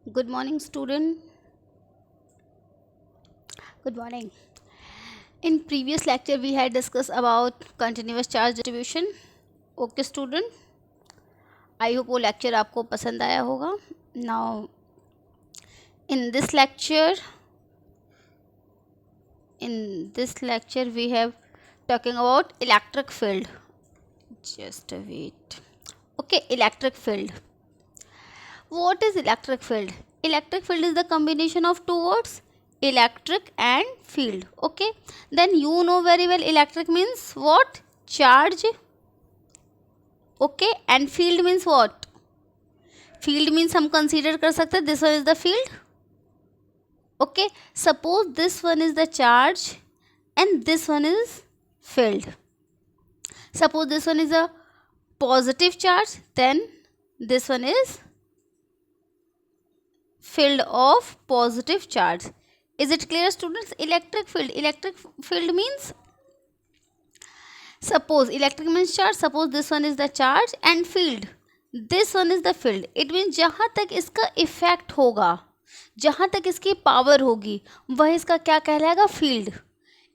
Good morning, student. Good morning. In previous lecture, we had discussed about continuous charge distribution. Okay, student. I hope वो lecture आपको पसंद आया होगा. Now, in this lecture, we have talking about electric field. Just wait. Okay, electric field. What is electric field? Electric field is the combination of two words, electric and field. Okay, then you know very well electric means what? Charge. Okay, and field means what? Field means हम consider कर सकते हैं this one is the field. Okay, suppose this one is the charge and this one is field. Suppose this one is a positive charge, then this one is field of positive charge. Is it clear, students? Electric field means, suppose electric means charge, suppose this one is the charge and field, this one is the field. It means जहाँ तक इसका effect होगा, जहाँ तक इसकी power होगी, वह इसका क्या कहलाएगा? फील्ड.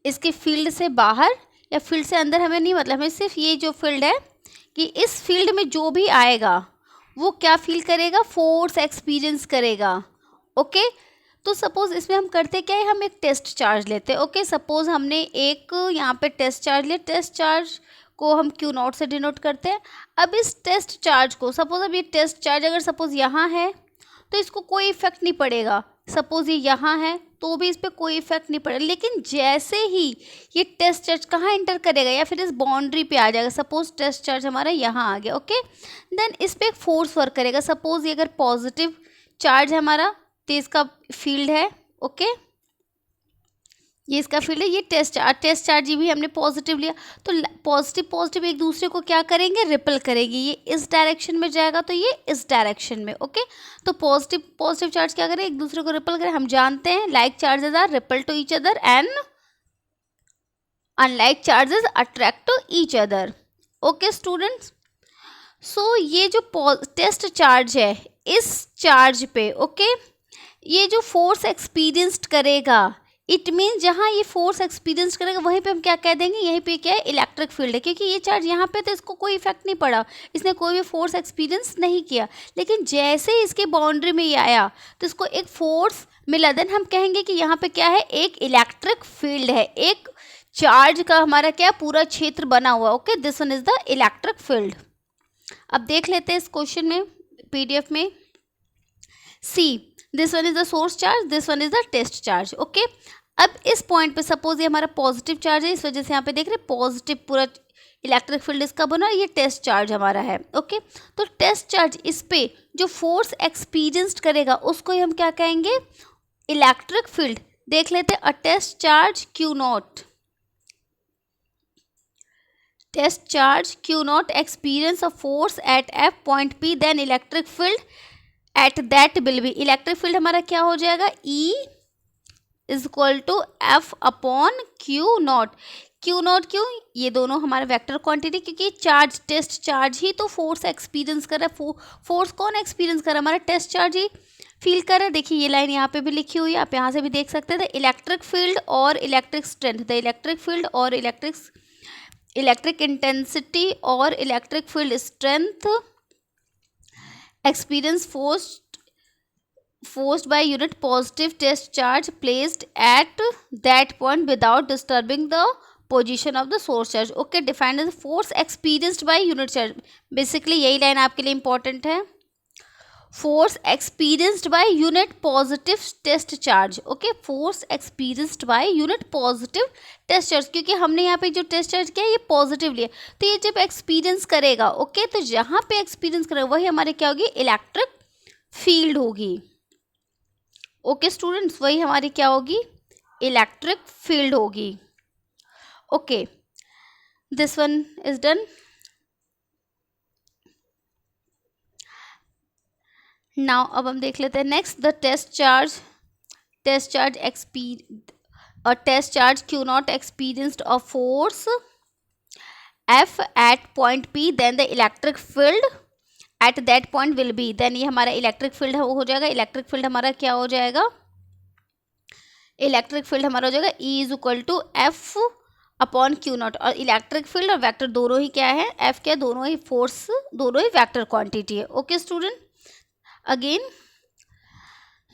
इसके फील्ड से बाहर या फील्ड से अंदर हमें नहीं मतलब, हमें सिर्फ ये जो फील्ड है कि इस फील्ड में जो भी आएगा वो क्या फील करेगा? फोर्स एक्सपीरियंस करेगा. ओके, तो सपोज इसमें हम करते क्या है, हम एक टेस्ट चार्ज लेते हैं. ओके, सपोज हमने एक यहाँ पे टेस्ट चार्ज लिया. टेस्ट चार्ज को हम क्यू नॉट से डिनोट करते हैं. अब इस टेस्ट चार्ज को सपोज, अब ये टेस्ट चार्ज अगर सपोज यहाँ है तो इसको कोई इफेक्ट नहीं पड़ेगा. सपोज ये यहाँ है तो भी इस पर कोई इफेक्ट नहीं पड़ेगा. लेकिन जैसे ही ये टेस्ट चार्ज कहाँ एंटर करेगा या फिर इस बाउंड्री पे आ जाएगा, सपोज टेस्ट चार्ज हमारा यहाँ आ गया. ओके, देन इस पर एक फोर्स वर्क करेगा. सपोज ये अगर पॉजिटिव चार्ज है हमारा तो इसका फील्ड है. ओके, ये इसका फील्ड है. ये टेस्ट चार्ज भी हमने पॉजिटिव लिया तो पॉजिटिव एक दूसरे को क्या करेंगे? रिपल करेंगे. ये इस डायरेक्शन में जाएगा तो ये इस डायरेक्शन में. ओके, तो पॉजिटिव चार्ज क्या करें? एक दूसरे को रिपल करें. हम जानते हैं like charges are repel to each other and unlike charges attract to each other. Okay students, so ये जो टेस्ट चार्ज है इस चार्ज पे, ओके, ये जो फोर्स एक्सपीरियंस्ड करेगा, इट मीन जहाँ ये फोर्स एक्सपीरियंस करेगा वहीं पे हम क्या कह देंगे? यहीं पे क्या है? इलेक्ट्रिक फील्ड है. क्योंकि ये चार्ज यहाँ पे तो इसको कोई इफेक्ट नहीं पड़ा, इसने कोई भी फोर्स एक्सपीरियंस नहीं किया. लेकिन जैसे ही इसके बाउंड्री में ये आया तो इसको एक फोर्स मिला, देन हम कहेंगे कि यहाँ पे क्या है? एक इलेक्ट्रिक फील्ड है. एक चार्ज का हमारा क्या पूरा क्षेत्र बना हुआ. Okay, this one is the electric field. अब देख लेते हैं इस क्वेश्चन में, पीडीएफ में. See, this one is the source charge, this one is the test charge. Okay, अब इस पॉइंट पे सपोज ये हमारा पॉजिटिव चार्ज है, इस वजह से यहाँ पे देख रहे हैं पॉजिटिव पूरा इलेक्ट्रिक फील्ड इसका बना. ये टेस्ट चार्ज हमारा है. ओके, तो टेस्ट चार्ज इस पे जो फोर्स एक्सपीरियंस्ड करेगा उसको ही हम क्या कहेंगे? Electric field. देख लेते हैं. A test charge q naught, test charge q naught experience a force at F point P, then electric field at that will be. Electric field हमारा क्या हो जाएगा? E is equal to F upon q naught. Q naught क्यों? ये दोनों हमारा vector quantity, क्योंकि charge test charge ही तो फोर्स एक्सपीरियंस कर रहा है. फोर्स कौन एक्सपीरियंस कर रहा है? हमारा टेस्ट चार्ज ही फील कर रहा है. देखिए ये लाइन यहाँ पे भी लिखी हुई है, आप यहाँ से भी देख सकते हैं. द इलेक्ट्रिक फील्ड और electric strength, the electric field और इलेक्ट्रिक इंटेंसिटी और electric field strength experience forced by unit positive test charge placed at that point without disturbing the position of the source charge. Okay, defined as force experienced by unit charge. Basically यही line आपके लिए important है. Force experienced by unit positive test charge. Okay, force experienced by unit positive test charge. क्योंकि हमने यहाँ पे जो test charge किया ये पॉजिटिव लिया, तो ये जब एक्सपीरियंस करेगा, ओके, तो जहाँ पे एक्सपीरियंस करेगा वही हमारे क्या होगी? इलेक्ट्रिक फील्ड होगी. ओके स्टूडेंट्स, वही हमारी क्या होगी? इलेक्ट्रिक फील्ड होगी. Okay, this one is done. Now अब हम देख लेते हैं next. The test charge test charge q naught experienced a force F at point P, then the electric field at that point will be, then ये हमारा electric field हो जाएगा। Electric field हमारा क्या हो जाएगा, इलेक्ट्रिक फील्ड हमारा हो जाएगा E is equal to F upon q naught. और इलेक्ट्रिक फील्ड और वेक्टर दोनों ही क्या है, एफ क्या, दोनों ही फोर्स, दोनों ही वेक्टर क्वांटिटी है। Okay student, again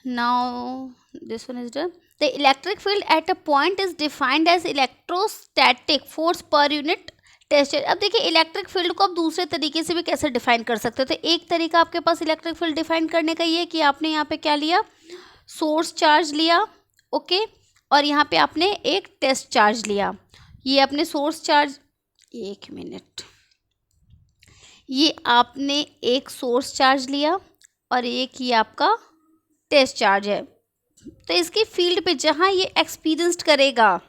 now this one is done. The electric field at a point is defined as electrostatic force per unit test. अब देखिए इलेक्ट्रिक फील्ड को आप दूसरे तरीके से भी कैसे डिफाइन कर सकते हो। तो एक तरीका आपके पास इलेक्ट्रिक फील्ड डिफाइन करने का ये है कि आपने यहाँ पे क्या लिया, सोर्स चार्ज लिया, ओके और यहाँ पे आपने एक टेस्ट चार्ज लिया। ये अपने सोर्स चार्ज, एक मिनट, ये आपने एक सोर्स चार्ज लिया और एक ये आपका टेस्ट चार्ज है। तो इसकी फील्ड पे जहाँ ये एक्सपीरियंस्ड करेगा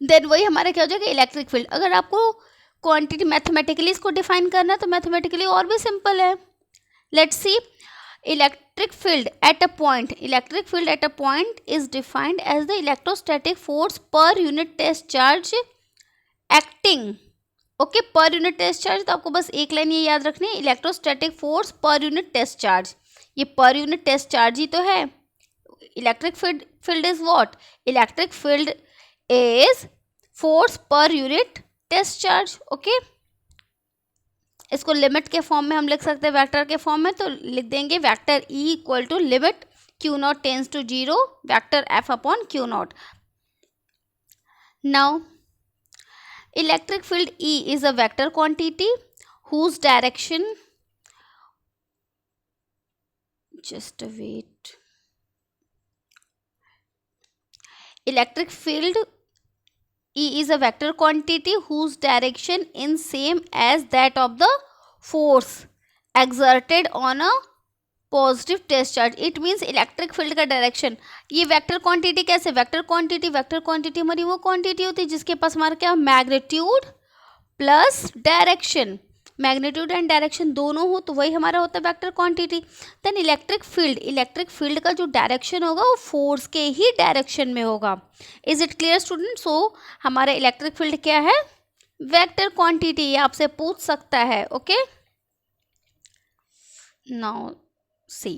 देन वही हमारा क्या हो जाएगा, इलेक्ट्रिक फील्ड। अगर आपको क्वांटिटी मैथमेटिकली इसको डिफाइन करना है तो मैथमेटिकली और भी सिंपल है। Let's see, electric field at a point, electric field at a point is defined as the electrostatic force per unit test charge acting. Okay, per unit test charge, तो आपको बस एक लाइन ये याद रखनी है, electrostatic force per unit test charge. ये per unit test charge ही तो है। Electric field is what, electric field is force per unit test charge. Okay, इसको लिमिट के फॉर्म में हम लिख सकते हैं, वेक्टर के फॉर्म में, तो लिख देंगे vector E equal to limit q naught tends to 0 vector F upon q naught. Now electric field E is a vector quantity whose direction, just wait, electric field E is a vector quantity whose direction is same as that of the force exerted on a positive test charge. It means electric field का direction, ये vector quantity कैसे, vector quantity हमारी वो quantity होती है जिसके पास हमारा क्या, magnitude plus direction, magnitude and direction दोनों हो तो वही हमारा होता है vector quantity. Then electric field का जो डायरेक्शन होगा वो फोर्स के ही डायरेक्शन में होगा। Is it clear student? So हमारा इलेक्ट्रिक फील्ड क्या है, वेक्टर क्वांटिटी, ये आपसे पूछ सकता है। Okay, now see,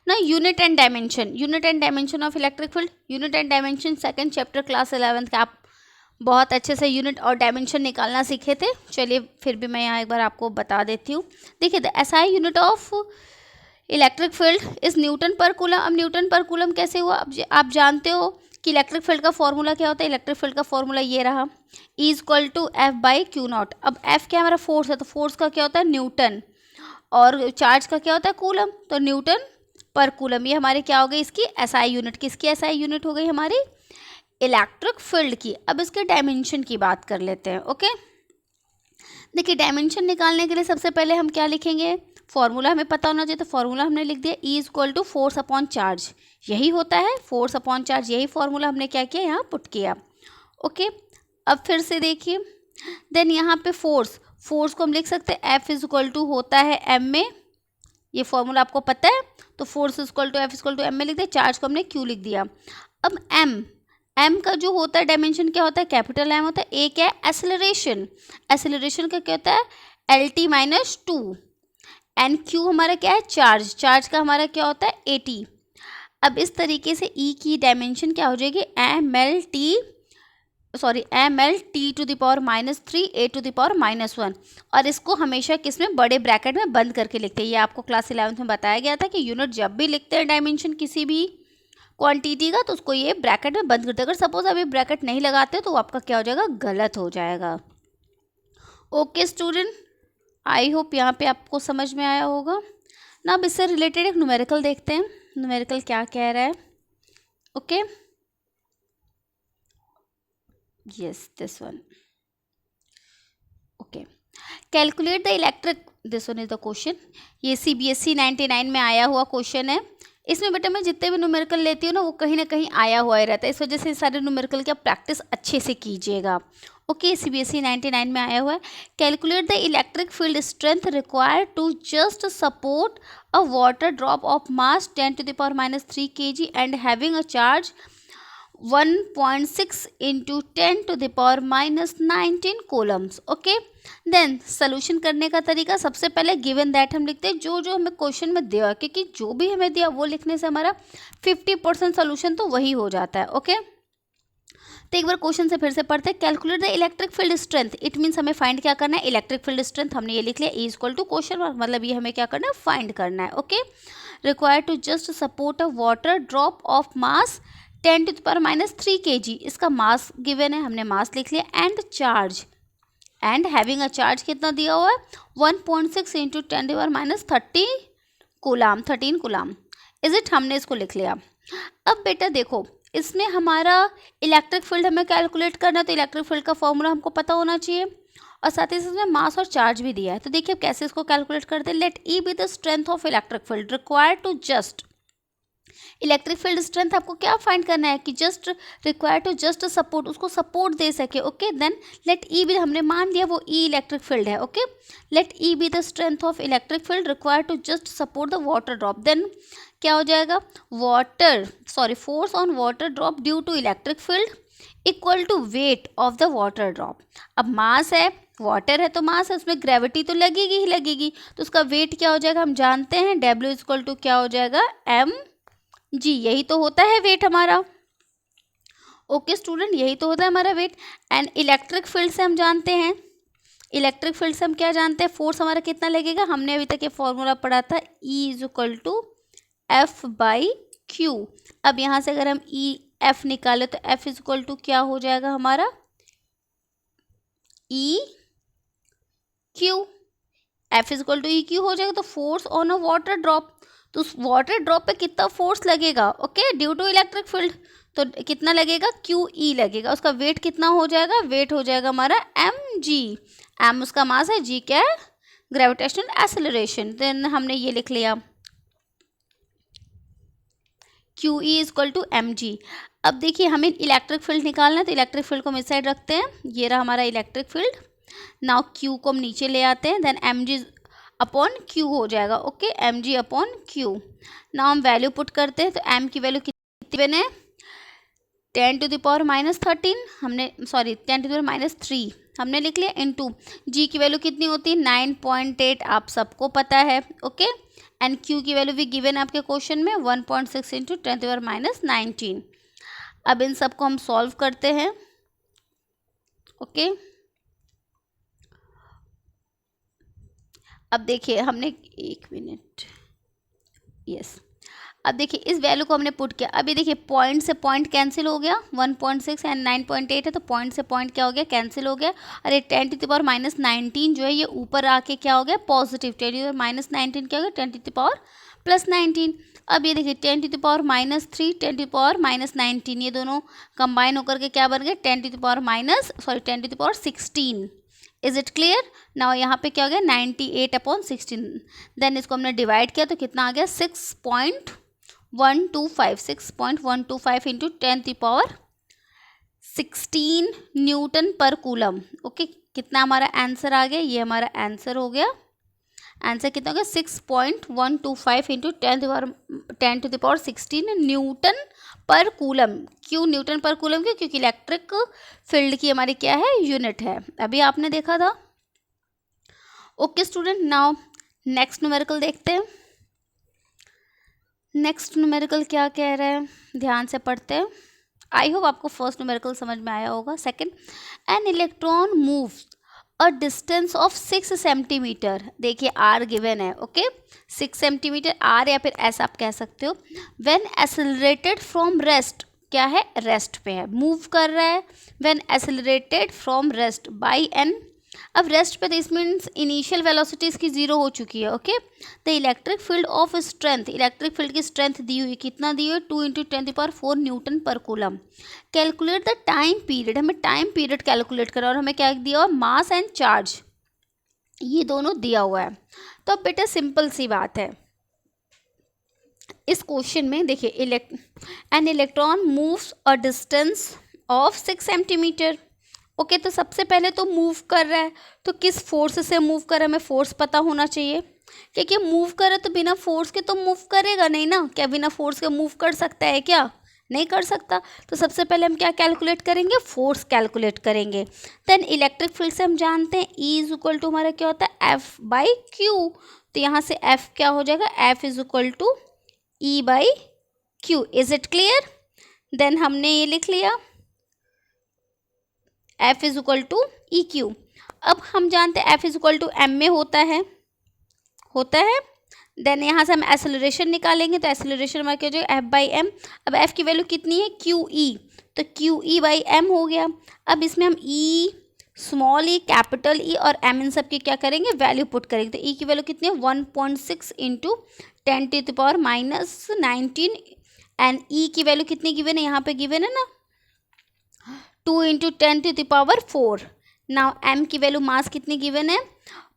now unit and dimension of electric field, unit and dimension second chapter class 11th का आप बहुत अच्छे से यूनिट और डायमेंशन निकालना सीखे थे। चलिए फिर भी मैं यहाँ एक बार आपको बता देती हूँ। देखिए the SI unit of electric field is Newton per coulomb. अब न्यूटन पर कूलम कैसे हुआ, अब आप जानते हो कि इलेक्ट्रिक फील्ड का फॉर्मूला क्या होता है। इलेक्ट्रिक फील्ड का फॉर्मूला ये रहा, E equal to F by q naught. अब F क्या हमारा फोर्स है, तो फोर्स का क्या होता है न्यूटन, और चार्ज का क्या होता है कूलम, तो न्यूटन पर कूलम। ये हमारी क्या हो गई, इसकी SI यूनिट, किसकी SI यूनिट हो गई हमारी, इलेक्ट्रिक फील्ड की। अब इसके डायमेंशन की बात कर लेते हैं। ओके, देखिए डायमेंशन निकालने के लिए सबसे पहले हम क्या लिखेंगे, फॉर्मूला हमें पता होना चाहिए, तो फॉर्मूला हमने लिख दिया E equal to force upon charge, यही होता है फोर्स अपॉन चार्ज, यही फॉर्मूला हमने क्या किया यहाँ पुट किया। ओके, अब फिर से देखिए, देन यहाँ पे फोर्स को हम लिख सकते हैं F इज इक्वल टू होता है M में, ये फॉर्मूला आपको पता है, तो force equal to F equal to M में लिख दिया, चार्ज को हमने Q लिख दिया। अब M का जो होता है डायमेंशन क्या होता है, कैपिटल M होता है। A क्या है, एसेलरेशन का क्या होता है LT माइनस 2, एंड Q हमारा क्या है, चार्ज का हमारा क्या होता है AT। अब इस तरीके से E की डायमेंशन क्या हो जाएगी, MLT to the power -3 A to the power -1, और इसको हमेशा किसमें, बड़े ब्रैकेट में बंद करके लिखते हैं। ये आपको क्लास 11th में बताया गया था कि यूनिट जब भी लिखते हैं डायमेंशन किसी भी क्वांटिटी का, तो उसको ये ब्रैकेट में बंद करते हैं। अगर सपोज अभी ब्रैकेट नहीं लगाते तो आपका क्या हो जाएगा, गलत हो जाएगा। ओके स्टूडेंट, आई होप यहाँ पे आपको समझ में आया होगा ना। अब इससे रिलेटेड एक न्यूमेरिकल देखते हैं, न्यूमेरिकल क्या कह रहा है। Okay, yes, this one. Okay, calculate the electric, this one is the question, ये CBSE 99 में आया हुआ क्वेश्चन है। इसमें बेटा मैं जितने भी न्यूमेरिकल लेती हूँ ना वो कहीं ना कहीं आया हुआ ही रहता है, इस वजह से सारे न्यूमेरिकल की प्रैक्टिस अच्छे से कीजिएगा। ओके, CBSE 99 में आया हुआ है। Calculate the electric field strength required to just support a water drop of mass 10 to the power -3 kg and having a charge 1.6 into 10⁻⁻19 coulombs. Okay, then solution करने का तरीका, सबसे पहले गिवन दैट हम लिखते हैं जो जो हमें क्वेश्चन में दिया है, क्योंकि जो भी हमें दिया वो लिखने से हमारा 50% सोल्यूशन तो वही हो जाता है। ओके, तो एक बार क्वेश्चन से फिर से पढ़ते हैं। Calculate the electric field strength, it means हमें फाइंड क्या करना है, इलेक्ट्रिक फील्ड स्ट्रेंथ। हमने ये लिख लिया E equal to question mark, मतलब ये हमें क्या करना है, फाइंड करना है। Okay, require to just support a water drop of mass 10⁻³ kg, इसका मास गिवन है, हमने मास लिख लिया, and charge, and having a charge कितना दिया हुआ है 1.6 into 10⁻³ coulomb, 13 coulomb is it, हमने इसको लिख लिया। अब बेटा देखो, इसमें हमारा इलेक्ट्रिक फील्ड हमें कैलकुलेट करना है, तो इलेक्ट्रिक फील्ड का फॉर्मूला हमको पता होना चाहिए, और साथ ही साथ इसमें मास और चार्ज भी दिया है। तो देखिए अब कैसे इसको कैलकुलेट करते हैं। Let E be the strength of electric field required to just, electric field strength आपको क्या फाइंड करना है कि just require to just support, उसको सपोर्ट दे सके। Okay, then let E be, हमने मान लिया वो ई इलेक्ट्रिक फील्ड है। Okay, let E be the strength of electric field require to just support the water drop, then क्या हो जाएगा, force on water drop due to electric field equal to weight of the water drop. अब mass है, water है तो मास है, उसमें gravity तो लगेगी ही लगेगी, तो उसका वेट क्या हो जाएगा, हम जानते हैं W इक्वल टू क्या हो जाएगा mg, यही तो होता है वेट हमारा। ओके स्टूडेंट, यही तो होता है हमारा वेट। एंड इलेक्ट्रिक फील्ड से हम जानते हैं, इलेक्ट्रिक फील्ड से हम क्या जानते हैं, फोर्स हमारा कितना लगेगा, हमने अभी तक ये फॉर्मूला पढ़ा था E is equal to F/Q। अब यहाँ से अगर हम F निकाले तो F इज इक्वल टू क्या हो जाएगा हमारा EQ, F is equal to EQ हो जाएगा। तो force on a water drop, तो उस वाटर ड्रॉप पे कितना फोर्स लगेगा, okay, due to electric field, तो कितना लगेगा, QE लगेगा। उसका वेट कितना हो जाएगा, वेट हो जाएगा हमारा mg, m उसका मास है, g क्या है, ग्रेविटेशनल एक्सेलरेशन। देन हमने ये लिख लिया QE is equal to mg। अब देखिए हमें इलेक्ट्रिक फील्ड निकालना है, तो इलेक्ट्रिक फील्ड को हम इस साइड रखते हैं, ये रहा हमारा इलेक्ट्रिक फील्ड। नाउ Q को हम नीचे ले आते हैं, देन mg अपॉन Q हो जाएगा। Okay, mg upon Q। Now हम वैल्यू पुट करते हैं, तो m की वैल्यू कितनी बने, 10⁻³ हमने, सॉरी 10⁻³ हमने लिख लिया, इनटू g की वैल्यू कितनी होती है 9.8, आप सबको पता है। ओके, एंड Q की वैल्यू भी गिवन है आपके क्वेश्चन में 1.6 इंटू 10⁻19। अब इन सबको हम सॉल्व करते हैं। ओके, अब देखिए हमने, एक मिनट, यस, अब देखिए इस वैल्यू को हमने पुट किया। अभी देखिए पॉइंट से पॉइंट कैंसिल हो गया, 1.6 एंड 9.8 है, तो पॉइंट से पॉइंट क्या हो गया, कैंसिल हो गया। अरे 10⁻⁻19 जो है ये ऊपर आके क्या हो गया, पॉजिटिव, 10⁻⁻19 क्या हो गया, 10⁻+19। अब ये देखिए 10⁻³ 10⁻⁻19 ये दोनों कंबाइन होकर के क्या बन गए, 10⁻16। Is it clear. नाउ यहाँ पे क्या हो गया 98/16, देन इसको हमने डिवाइड किया तो कितना आ गया 6.125 into 10⁻16 Newton per coulomb. Okay, कितना हमारा आंसर आ गया, ये हमारा आंसर हो गया। आंसर कितना हो गया 6.125 इंटू 10⁻16 न्यूटन पर कूलम। क्यों न्यूटन पर कूलम, क्यों, क्योंकि इलेक्ट्रिक फील्ड की हमारी क्या है, यूनिट है, अभी आपने देखा था। Okay student, now next numerical देखते हैं। नेक्स्ट न्यूमेरिकल क्या कह रहे हैं, ध्यान से पढ़ते हैं। आई होप आपको फर्स्ट न्यूमेरिकल समझ में आया होगा। Second, an electron moves a distance of 6 centimetre, देखिए आर गिवन है। ओके, 6 सेंटीमीटर, आर या फिर एस आप कह सकते हो। व्हेन एक्सेलरेटेड फ्रॉम रेस्ट, क्या है, रेस्ट पे है, मूव कर रहा है। When accelerated from rest by an, अब रेस्ट पे दिस मीन्स इनिशियल वेलोसिटी इसकी 0 हो चुकी है। Okay, the electric field of strength, electric field की स्ट्रेंथ दी हुई, कितना दी हुई, 2 into 10⁻⁴ newton per coulomb. Calculate the time period, हमें टाइम पीरियड कैलकुलेट करा, और हमें क्या दिया हुआ, मास एंड चार्ज, ये दोनों दिया हुआ है। तो अब बेटा सिंपल सी बात है, इस क्वेश्चन में देखिए an electron moves a distance of 6 centimetre. Okay, तो सबसे पहले तो मूव कर रहा है, तो किस फोर्स से मूव कर रहा है, हमें फोर्स पता होना चाहिए, क्योंकि मूव कर रहा है तो बिना फोर्स के तो मूव करेगा नहीं ना, क्या बिना फोर्स के मूव कर सकता है क्या, नहीं कर सकता। तो सबसे पहले हम क्या कैलकुलेट करेंगे, फोर्स कैलकुलेट करेंगे। देन इलेक्ट्रिक फील्ड से हम जानते हैं E इज इक्वल टू हमारा क्या होता है F बाई क्यू। तो यहाँ से F क्या हो जाएगा, F is equal to E by q. Is it clear? Then हमने ये लिख लिया F is equal to E q. अब हम जानते हैं F is equal to M में होता है देन यहाँ से हम एक्सेलरेशन निकालेंगे, तो एक्सेलरेशन हमारा क्या हो जाएगा F बाई एम। अब F की वैल्यू कितनी है, क्यू ई, तो क्यू ई बाई एम हो गया। अब इसमें हम E, स्मॉल ई, कैपिटल ई और M इन सब की क्या करेंगे, वैल्यू पुट करेंगे। तो E की वैल्यू कितनी है 1.6 इंटू 10⁻⁻19 एंड E की वैल्यू कितनी गिवन है, यहाँ पे गिवन है ना 2 इंटू 10⁻4। नाउ M की वैल्यू मास कितनी गिवन है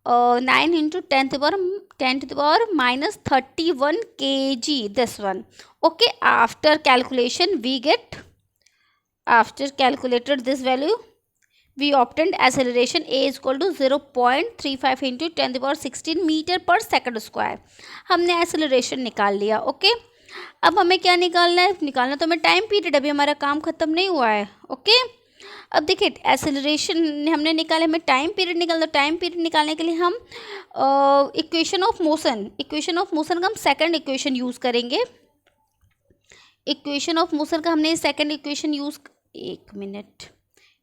9 into 10⁻31 kg, this one. Okay, after calculation we get, after calculated this value, we obtained acceleration A is equal to 0.35 into 10⁻16 metre per second square. हमने acceleration निकाल लिया। Okay, अब हमें क्या निकालना है, निकालना तो हमें टाइम पीरियड, अभी हमारा काम खत्म नहीं हुआ है। ओके, अब देखिए एक्सेलरेशन हमने निकाला, हमें टाइम पीरियड निकालना। टाइम पीरियड निकालने के लिए हम इक्वेशन ऑफ मोशन का हम सेकंड इक्वेशन यूज़ करेंगे। इक्वेशन ऑफ मोशन का हमने second equation use,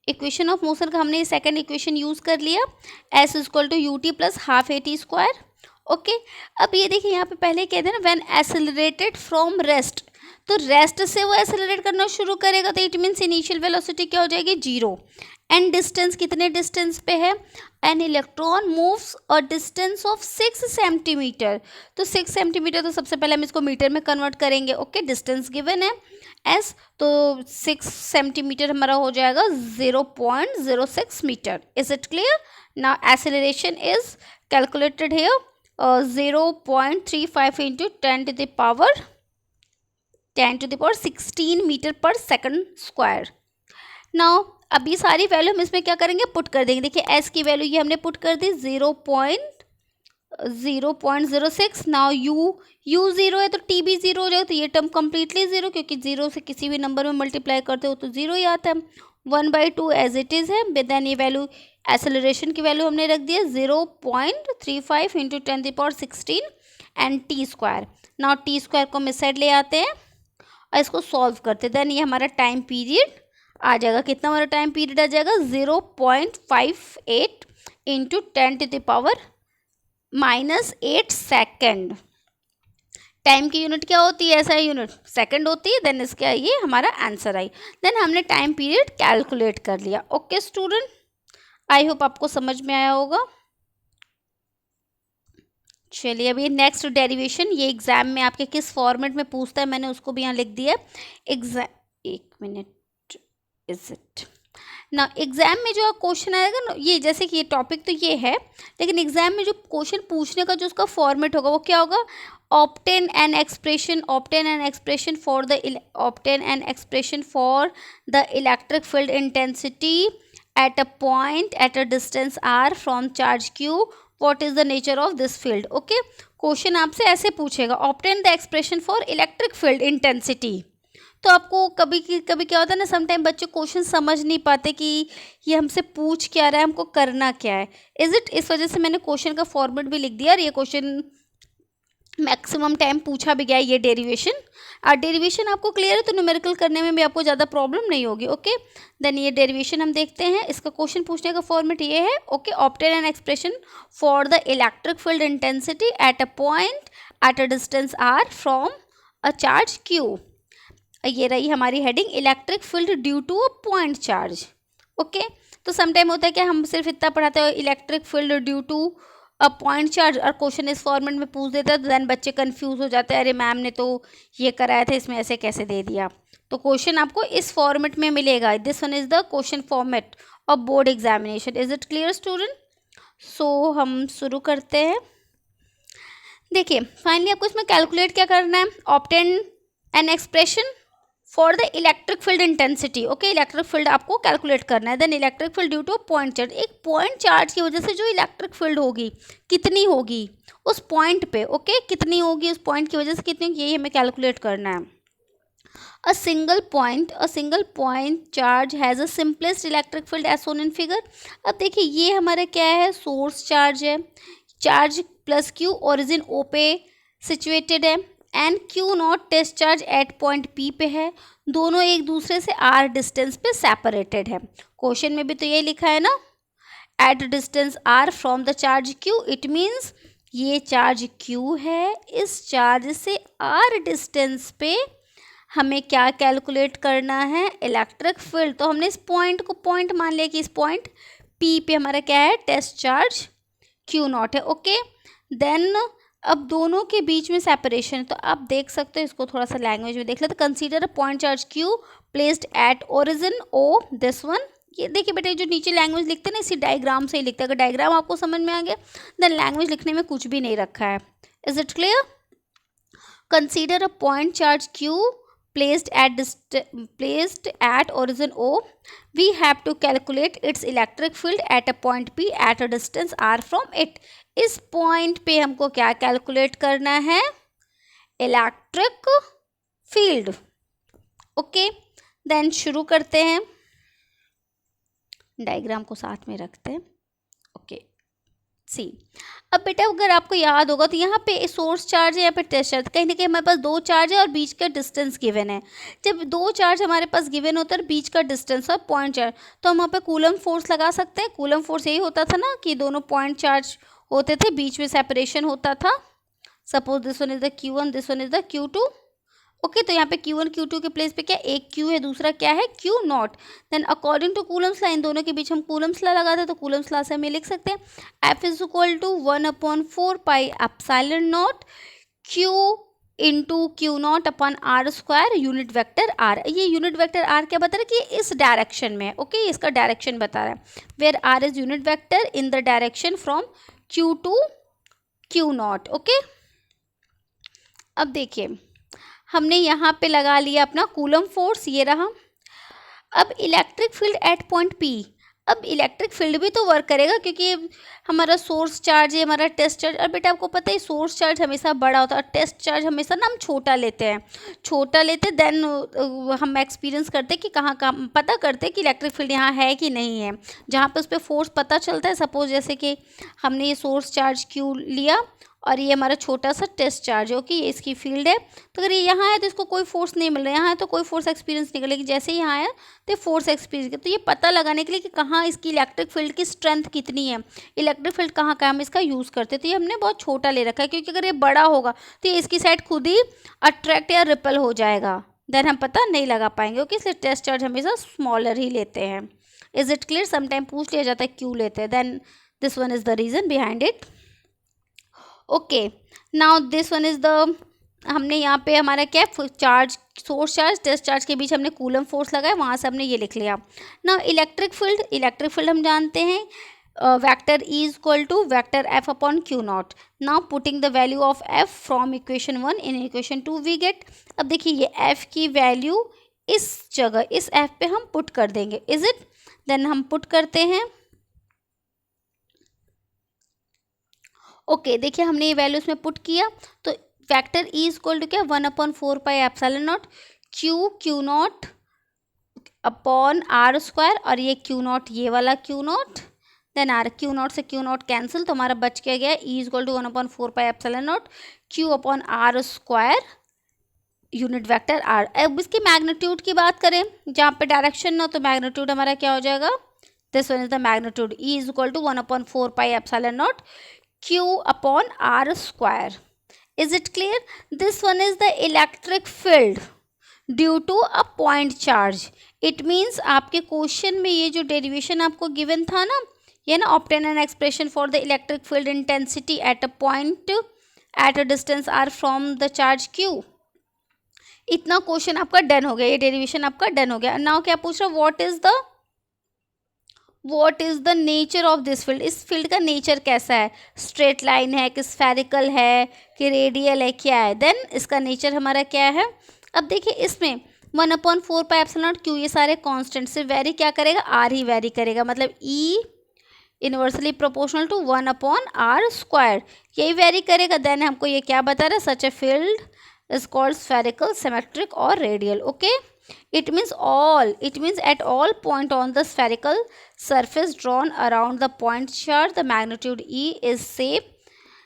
equation of motion का हमने सेकंड इक्वेशन यूज़ कर लिया, S is equal to u t plus half a t square. Okay, अब ये देखिए यहाँ पे पहले कहते हैं ना व्हेन एक्सेलरेटेड फ्रॉम रेस्ट, तो रेस्ट से वो एक्सेलरेट करना शुरू करेगा, तो इट मीन्स इनिशियल वेलोसिटी क्या हो जाएगी 0। एंड डिस्टेंस कितने डिस्टेंस पे है, an electron moves a distance of 6 centimetre. तो 6 सेंटीमीटर, तो सबसे पहले हम इसको मीटर में कन्वर्ट करेंगे। ओके, डिस्टेंस गिवन है एस, तो 6 सेंटीमीटर हमारा हो जाएगा 0.06 metre. Is it clear? Now acceleration is calculated here 0.35 into 10⁻16 metre per second square. Now अब ये सारी वैल्यू हम इसमें क्या करेंगे, पुट कर देंगे। देखिए एस की वैल्यू ये हमने पुट कर दी 0.06। नाउ यू 0 है तो टी भी 0 हो जाएगा, तो ये टर्म कम्प्लीटली 0, क्योंकि 0 से किसी भी नंबर में मल्टीप्लाई करते हो तो 0 ही आता है। 1/2 एज इट इज़ है। देन ये वैल्यू एक्सेलरेशन की वैल्यू हमने रख दी है 0.35 into 10⁻16 and T square. Now T square को हम इस साइड ले आते हैं और इसको सॉल्व करते हैं। देन ये हमारा टाइम पीरियड आ जाएगा, कितना हमारा टाइम पीरियड आ जाएगा 0.58 इंटू 10⁻⁻8 सेकेंड। टाइम की यूनिट क्या होती है, ऐसा यूनिट सेकंड होती है। देन इसका ये हमारा आंसर आई। देन हमने टाइम पीरियड कैलकुलेट कर लिया। ओके स्टूडेंट, आई होप आपको समझ में आया होगा। चलिए अभी नेक्स्ट डेरिवेशन, ये एग्जाम में आपके किस फॉर्मेट में पूछता है मैंने उसको भी यहाँ लिख दिया। एग्जाम, एक मिनट, इज इट ना, एग्जाम में जो क्वेश्चन आएगा ना, ये जैसे कि ये टॉपिक तो ये है, लेकिन एग्जाम में जो क्वेश्चन पूछने का जो उसका फॉर्मेट होगा वो क्या होगा, obtain an expression for the electric field intensity at a point at a distance r from charge q. What is the nature of this field? Okay, question आपसे ऐसे पूछेगा, obtain the expression for electric field intensity। तो आपको कभी क्या होता है ना, समटाइम बच्चे क्वेश्चन समझ नहीं पाते कि ये हमसे पूछ क्या रहा है, हमको करना क्या है। इज इट, इस वजह से मैंने क्वेश्चन का फॉर्मेट भी लिख दिया और ये क्वेश्चन मैक्सिमम टाइम पूछा भी गया है ये डेरिवेशन। और डेरिवेशन आपको क्लियर है तो न्यूमेरिकल करने में भी आपको ज़्यादा प्रॉब्लम नहीं होगी। ओके, देन ये डेरिवेशन हम देखते हैं, इसका क्वेश्चन पूछने का फॉर्मेट ये है। Okay, obtain an expression for the electric field intensity at a point at a distance r from a charge q. ये रही हमारी heading, electric field due to a point charge. Okay, तो sometime होता है कि हम सिर्फ इतना पढ़ाते हैं electric field due to a point charge, और क्वेश्चन इस फॉर्मेट में पूछ देता है, तो देन बच्चे कंफ्यूज हो जाते हैं, अरे मैम ने तो ये कराया था, इसमें ऐसे कैसे दे दिया। तो क्वेश्चन आपको इस फॉर्मेट में मिलेगा। This one is the question format of board examination. Is it clear student? So हम शुरू करते हैं। देखिए फाइनली आपको इसमें कैलकुलेट क्या करना है, obtain an expression for the electric field intensity. Okay, electric field आपको कैलकुलेट करना है। Then electric field due to point charge, एक पॉइंट चार्ज की वजह से जो इलेक्ट्रिक फील्ड होगी कितनी होगी उस पॉइंट पे। ओके, कितनी होगी उस पॉइंट की वजह से, कितनी, यही हमें कैलकुलेट करना है। A single point charge has a simplest electric field as shown in figure. अब देखिए ये हमारा क्या है, सोर्स चार्ज है, charge plus q origin O पे सिचुएटेड है and q naught test charge at point P पे है, दोनों एक दूसरे से आर डिस्टेंस पे सेपरेटेड है. क्वेश्चन में भी तो ये लिखा है ना, at distance r from the charge q. It means ये चार्ज क्यू है, इस चार्ज से आर डिस्टेंस पे हमें क्या कैलकुलेट करना है, इलेक्ट्रिक फील्ड. तो हमने इस पॉइंट को पॉइंट मान लिया कि इस पॉइंट पी पे हमारा क्या है, टेस्ट चार्ज क्यू नॉट है. ओके, देन अब दोनों के बीच में सेपरेशन, तो आप देख सकते हो, इसको थोड़ा सा लैंग्वेज में देख लेते. Consider a point charge q placed at origin O, this one. ये देखिए बेटे, जो नीचे लैंग्वेज लिखते हैं ना, इसी डायग्राम से ही लिखते हैं. अगर डायग्राम आपको समझ में आ गया देन लैंग्वेज लिखने में कुछ भी नहीं रखा है. Is it clear? Consider a point charge Q placed at origin O. We have to calculate its electric field at a point P at a distance R from it. इस point पे हमको क्या कैलकुलेट करना है, electric field. Okay, then शुरू करते हैं. Diagram को साथ में रखते हैं. ओके, सी. अब बेटा अगर आपको याद होगा तो यहाँ पे सोर्स चार्ज है, यहाँ पे टेस्ट चार्ज, कहीं ना कहीं हमारे पास दो चार्ज है और बीच का डिस्टेंस गिवन है. जब दो चार्ज हमारे पास गिवन होता है, बीच का डिस्टेंस और पॉइंट चार्ज, तो हम वहाँ पे कूलम फोर्स लगा सकते हैं. कूलम फोर्स यही होता था ना कि दोनों पॉइंट चार्ज होते थे, बीच में सेपरेशन होता था. Suppose this one is the Q1, this one is the Q2. Okay, तो यहाँ पे Q1 Q2 के प्लेस पे क्या, एक Q है, दूसरा क्या है, Q naught. Then according to Coulomb's law, इन दोनों के बीच हम कूलम्स लॉ लगाते हैं, तो कूलम्स लॉ से हम ये लिख सकते हैं, F is equal to 1/4 pi epsilon naught Q into Q naught upon R square unit vector R. ये यूनिट वेक्टर R क्या बता रहा है कि इस डायरेक्शन में है. ओके, इसका डायरेक्शन बता रहा है, where R is unit vector in the direction from Q to Q naught. Okay, अब देखिए हमने यहाँ पे लगा लिया अपना कूलम फोर्स, ये रहा. अब electric field eight point P. अब इलेक्ट्रिक फील्ड भी तो वर्क करेगा क्योंकि हमारा सोर्स चार्ज है, हमारा टेस्ट चार्ज. और बेटा आपको पता है सोर्स चार्ज हमेशा बड़ा होता है और टेस्ट चार्ज हमेशा ना हम छोटा लेते हैं. देन हम एक्सपीरियंस करते हैं कि कहाँ पता करते हैं कि इलेक्ट्रिक फील्ड यहाँ है कि नहीं है. जहाँ पे उस पर फोर्स पता चलता है, सपोज जैसे कि हमने ये सोर्स चार्ज क्यू लिया और ये हमारा छोटा सा टेस्ट चार्ज है. ओके, ये इसकी फील्ड है. तो अगर ये यहाँ है तो इसको कोई फोर्स नहीं मिल रहा है, यहाँ है तो कोई फोर्स एक्सपीरियंस नहीं करेगी. जैसे ही यहाँ है तो फोर्स एक्सपीरियंस कर, तो ये पता लगाने के लिए कि कहाँ इसकी इलेक्ट्रिक फील्ड की स्ट्रेंथ कितनी है, इलेक्ट्रिक फील्ड कहाँ हम इसका यूज़ करते. तो ये हमने बहुत छोटा ले रखा है क्योंकि अगर ये बड़ा होगा तो ये इसकी साइड खुद ही अट्रैक्ट या रिपल हो जाएगा, देन हम पता नहीं लगा पाएंगे. ओके, इसलिए टेस्ट चार्ज हमेशा स्मॉलर ही लेते हैं. Is it clear? समटाइम पूछ लिया जाता है क्यों लेते हैं, then this one is the reason behind it. Okay, now this one is the, हमने यहाँ पे हमारा क्या charge, source charge test charge के बीच हमने कूलम फोर्स लगाया, वहाँ से हमने ये लिख लिया. नाउ इलेक्ट्रिक फील्ड हम जानते हैं vector E is equal to vector F upon Q naught. Now putting the value of F from equation 1 in equation 2 we get. अब देखिए ये F की वैल्यू इस जगह, इस F पे हम पुट कर देंगे. Is it? देन हम पुट करते हैं. ओके, देखिए हमने ये वैल्यू इसमें पुट किया तो vector E is equal to क्या, 1/4 pi epsilon naught Q naught upon R square, और ये Q नॉट, ये वाला Q naught, then R, Q naught से Q नॉट कैंसिल, तो हमारा बच के गया E is equal to 1/4 pi epsilon naught Q upon R square unit vector R. अब इसकी मैग्नीट्यूड की बात करें, जहाँ पे डायरेक्शन ना, तो मैग्नीट्यूड हमारा क्या हो जाएगा, this one is the magnitude. E is equal to 1/4 pi epsilon naught Q upon R square. Is it clear? This one is the electric field due to a point charge. It means आपके question में ये जो derivation आपको given था ना, ये ना obtain an expression for the electric field intensity at a point at a distance R from the charge Q. इतना क्वेश्चन आपका डन हो गया, ये डेरिवेशन आपका डन हो गया. नाउ क्या पूछ रहा, what is the nature of this field. इस फील्ड का नेचर कैसा है, स्ट्रेट लाइन है कि स्फेरिकल है कि रेडियल है, क्या है. देन इसका नेचर हमारा क्या है. अब देखिए इसमें 1/4 पाई एप्सिलॉन नॉट Q, ये सारे कांस्टेंट से वेरी क्या करेगा, R ही वेरी करेगा, मतलब E inversely proportional to 1/R square, यही वेरी करेगा. देन हमको ये क्या बता रहा है, such a field is called spherical, symmetric or radial. Okay, it means at all point on the spherical surface drawn around the point charge, the magnitude E is safe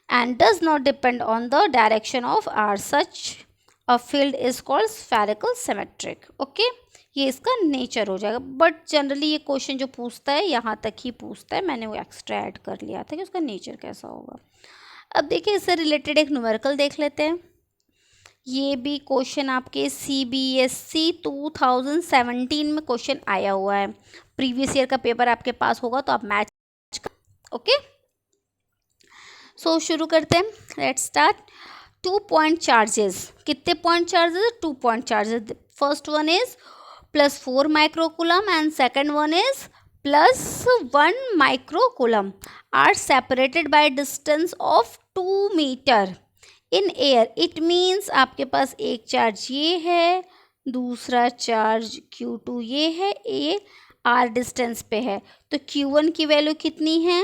and does not depend on the direction of R. Such a field is called spherical, symmetric. Okay, ये इसका nature हो जाएगा. But generally ये question जो पूछता है यहाँ तक ही पूछता है. मैंने वो एक्स्ट्रा ऐड कर लिया था कि उसका नेचर कैसा होगा. अब देखिए इससे रिलेटेड एक न्यूमेरिकल देख लेते हैं. ये भी क्वेश्चन आपके CBSE 2017 में क्वेश्चन आया हुआ है. प्रीवियस ईयर का पेपर आपके पास होगा तो आप मैच. ओके, सो शुरू करते हैं. Let's start. 2 point charges. कितने point charges? 2 point charges. First one is +4 microcoulomb and second one is +1 microcoulomb are separated by distance of 2 metre in air. It means आपके पास एक चार्ज ये है, दूसरा चार्ज Q2 ये है, ये R डिस्टेंस पे है. तो Q1 की वैल्यू कितनी है?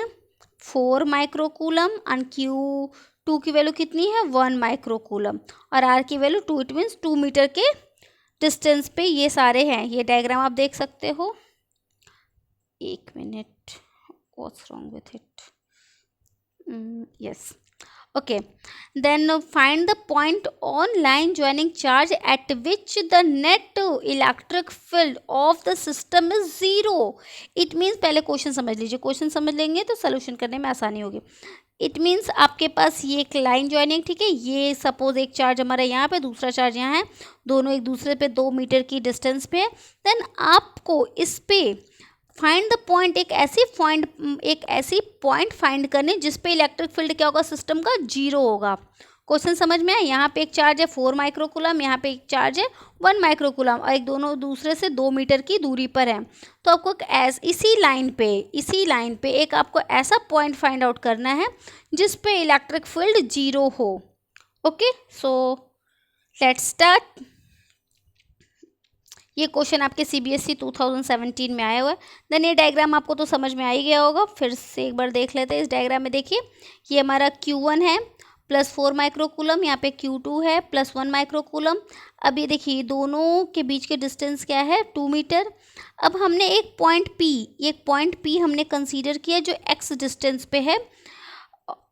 4 माइक्रोकूलम एंड Q2 की वैल्यू कितनी है? 1 माइक्रोकूलम और R की वैल्यू 2. इट मीन्स 2 मीटर के डिस्टेंस पे ये सारे हैं. ये डायग्राम आप देख सकते हो. एक minute, what's wrong with it? Yes. Okay, then find the point on line joining charge at which the net electric field of the system is 0. It means पहले क्वेश्चन समझ लीजिए. क्वेश्चन समझ लेंगे तो सोल्यूशन करने में आसानी होगी. इट मीन्स आपके पास ये एक लाइन ज्वाइनिंग, ठीक है. ये सपोज एक चार्ज हमारा यहाँ पे, दूसरा चार्ज यहाँ है, दोनों एक दूसरे पे 2 मीटर की डिस्टेंस पे है. देन आपको इस पे फाइंड द पॉइंट, एक ऐसी पॉइंट फाइंड करने जिस पे इलेक्ट्रिक फील्ड क्या होगा? सिस्टम का 0 होगा. क्वेश्चन समझ में आया? यहाँ पे एक चार्ज है 4 माइक्रोकूलम, यहाँ पे एक चार्ज है 1 माइक्रोकूलम और एक दोनों दूसरे से 2 मीटर की दूरी पर है. तो आपको इसी लाइन पे एक आपको ऐसा पॉइंट फाइंड आउट करना है जिस पे इलेक्ट्रिक फील्ड 0 हो. Okay, so let's start. ये क्वेश्चन आपके CBSE 2017 में आया हुआ है. देन ये डायग्राम आपको तो समझ में आ ही गया होगा. फिर से एक बार देख लेते हैं. इस डायग्राम में देखिए, ये हमारा Q1 है +4 माइक्रोकूलम, यहाँ पे Q2 है +1 माइक्रोकूलम. अब ये देखिए दोनों के बीच के डिस्टेंस क्या है? 2 मीटर. अब हमने एक पॉइंट P हमने कंसीडर किया जो X डिस्टेंस पे है.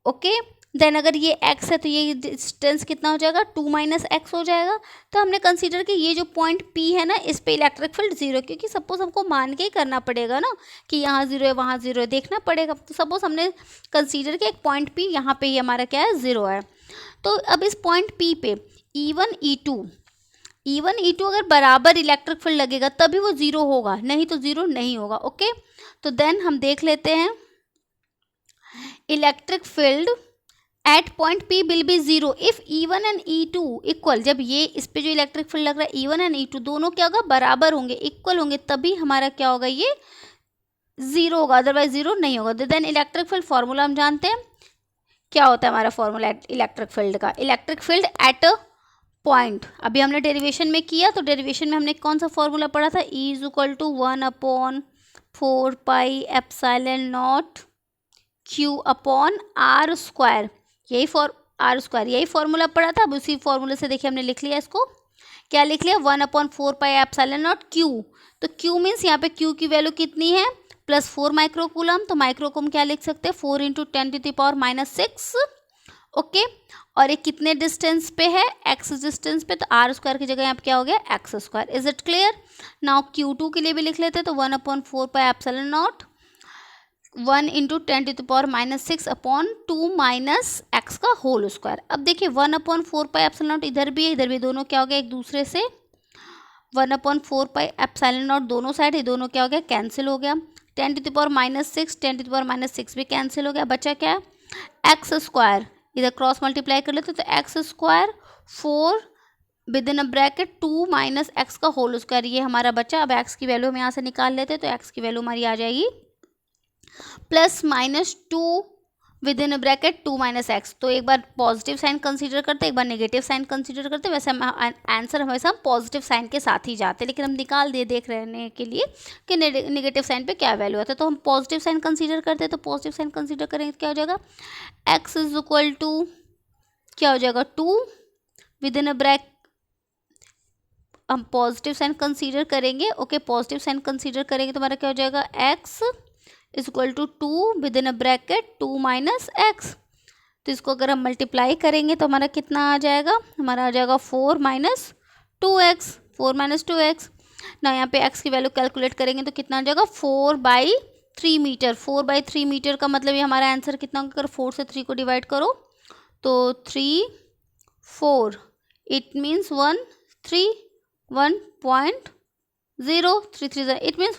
ओके, देन अगर ये x है तो ये डिस्टेंस कितना हो जाएगा? 2 - x हो जाएगा. तो हमने कंसीडर कि ये जो पॉइंट P है ना, इस पे इलेक्ट्रिक फील्ड 0, क्योंकि सपोज हमको मान के ही करना पड़ेगा ना कि यहाँ 0 है वहाँ 0 है, देखना पड़ेगा. तो सपोज हमने कंसीडर कि एक पॉइंट P यहाँ पे ही हमारा क्या है? 0 है. तो अब इस पॉइंट P पे E1 E2 अगर बराबर इलेक्ट्रिक फील्ड लगेगा तभी वो 0 होगा, नहीं तो 0 नहीं होगा. ओके, तो देन हम देख लेते हैं. Electric field eight point P will be 0 if E1 and E2 equal. जब ये इस पे जो इलेक्ट्रिक फील्ड लग रहा है E1 एंड E2 दोनों क्या होगा? बराबर होंगे, इक्वल होंगे, तभी हमारा क्या होगा? ये 0 होगा, अदरवाइज 0 नहीं होगा. देन इलेक्ट्रिक फील्ड फॉर्मूला हम जानते हैं. क्या होता है हमारा फॉर्मूला इलेक्ट्रिक फील्ड का? Electric field at a point. अभी हमने डेरिवेशन में किया, तो डेरिवेशन में हमने कौन सा फॉर्मूला पढ़ा था? E = 1/4πε0 Q/R². यही R², यही फॉर्मूला पढ़ा था. अब उसी फॉर्मूले से देखिए हमने लिख लिया. इसको क्या लिख लिया? 1/4πε0 Q. तो Q मीन्स यहाँ पे Q की वैल्यू कितनी है? +4 माइक्रोकूलम. तो माइक्रोकूलम क्या लिख सकते हैं? 4 × 10⁻⁻6. ओके, और ये कितने डिस्टेंस पे है? x डिस्टेंस पे. तो R² की जगह यहाँ पे क्या हो गया? x². Is it clear? Now Q2 के लिए भी लिख लेते हैं. तो 1/4πε0 1 × 10⁻⁻6/2 - x². अब देखिए 1/4πε0 इधर भी दोनों क्या हो गया? एक दूसरे से 1/4πε0 दोनों साइड, ये दोनों क्या हो गया? कैंसिल हो गया. 10⁻⁻6 भी कैंसिल हो गया. बचा क्या? x². इधर क्रॉस मल्टीप्लाई कर लेते तो x² 4 विदिन अ ब्रैकेट 2 - x². ये हमारा बचा. अब x की वैल्यू हम यहाँ से निकाल लेते तो x की वैल्यू हमारी आ जाएगी +-2 विदिन अ ब्रैकेट 2 - x. तो एक बार पॉजिटिव साइन कंसीडर करते, एक बार नेगेटिव साइन कंसीडर करते. वैसे हम आंसर हमेशा हम पॉजिटिव साइन के साथ ही जाते, लेकिन हम निकाल दिए देख रहने के लिए कि नेगेटिव साइन पे क्या वैल्यू आता है. तो हम पॉजिटिव साइन कंसीडर करते, तो पॉजिटिव साइन कंसीडर करेंगे तो क्या हो जाएगा? x = क्या हो जाएगा? 2 विद इन अ ब्रैक हम पॉजिटिव साइन कंसीडर करेंगे। ओके, पॉजिटिव साइन कंसीडर करेंगे तो हमारा क्या हो जाएगा, x is equal to 2 with in a bracket 2 minus x. तो इसको अगर हम मल्टीप्लाई करेंगे तो हमारा कितना आ जाएगा, हमारा आ जाएगा 4 माइनस 2x, 4 माइनस 2x ना। यहाँ पे x की वैल्यू कैलकुलेट करेंगे तो कितना आ जाएगा, 4/3 मीटर। 4/3 मीटर का मतलब ये हमारा आंसर कितना होगा, अगर 4 से 3 को डिवाइड करो तो 3 4, it means 1.0 3 it means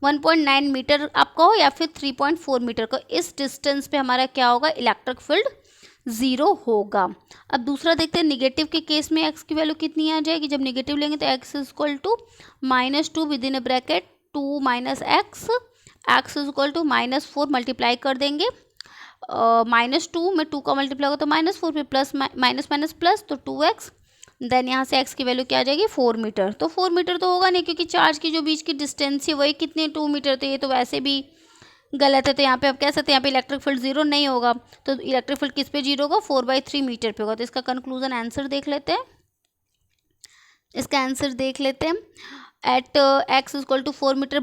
1.9 metre आपका हो या फिर 3.4 मीटर का, इस डिस्टेंस पे हमारा क्या होगा, इलेक्ट्रिक फील्ड 0 होगा। अब दूसरा देखते हैं, निगेटिव के केस में x की वैल्यू कितनी आ जाएगी। जब निगेटिव लेंगे तो x is equal to -2 with in a bracket 2 minus x, x is equal to -4 multiply कर देंगे। -2 में 2 का मल्टीप्लाई होगा तो -4, फिर प्लस माइनस माइनस प्लस तो 2x, देन यहाँ से x की वैल्यू क्या आ जाएगी, 4 मीटर। तो 4 मीटर तो होगा नहीं क्योंकि चार्ज की जो बीच की डिस्टेंस है वही कितनी है, 2 मीटर। तो ये तो वैसे भी गलत है। तो यहाँ पे आप कह सकते हैं यहाँ पे इलेक्ट्रिक फील्ड 0 नहीं होगा। तो इलेक्ट्रिक फील्ड किस पे 0 होगा, 4/3 मीटर पे होगा। तो इसका कंक्लूजन आंसर देख लेते हैं, इसका आंसर देख लेते हैं। At x is equal to 4 metre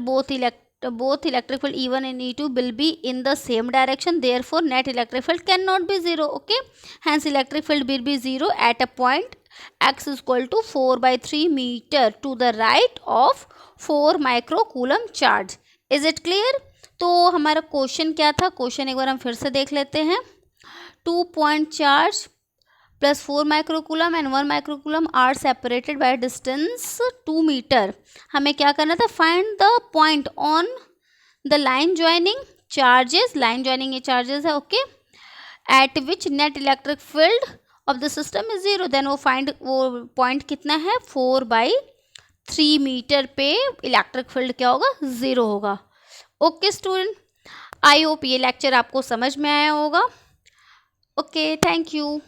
both electric field E1 and E2 will be in the same direction, therefore net electric field cannot be 0. Okay, hence electric field will be 0 at a point x is equal to 4/3 meter to the right of 4 microcoulomb charge. Is it clear? तो हमारा question क्या था, question एक बार हम फिर से देख लेते हैं। 2 point charge plus 4 microcoulomb and 1 microcoulomb are separated by distance 2 meter. हमें क्या करना था, find the point on the line joining charges, line joining ये charges है, okay, at which net electric field of the system is 0. then वो point कितना है, 4/3 metre पे इलेक्ट्रिक फील्ड क्या होगा, 0 होगा। ओके स्टूडेंट, आई होप ये लेक्चर आपको समझ में आया होगा। Okay, thank you.